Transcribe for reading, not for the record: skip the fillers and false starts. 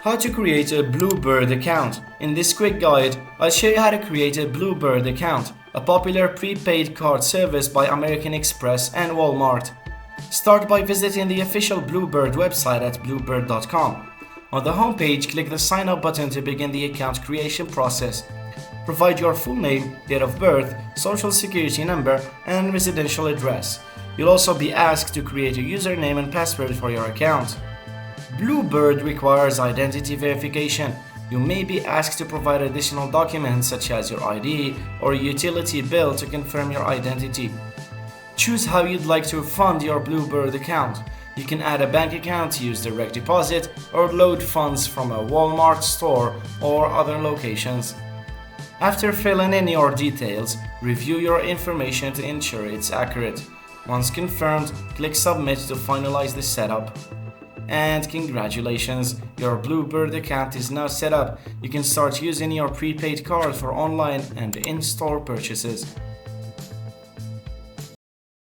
How to create a Bluebird account. In this quick guide, I'll show you how to create a Bluebird account, a popular prepaid card service by American Express and Walmart. Start by visiting the official Bluebird website at bluebird.com. On the homepage, click the sign up button to begin the account creation process. Provide your full name, date of birth, social security number, and residential address. You'll also be asked to create a username and password for your account. Bluebird requires identity verification. You may be asked to provide additional documents such as your ID or a utility bill to confirm your identity. Choose how you'd like to fund your Bluebird account. You can add a bank account, use direct deposit, or load funds from a Walmart store or other locations. After filling in your details, review your information to ensure it's accurate. Once confirmed, click Submit to finalize the setup. And congratulations, your Bluebird account is now set up. You can start using your prepaid card for online and in-store purchases.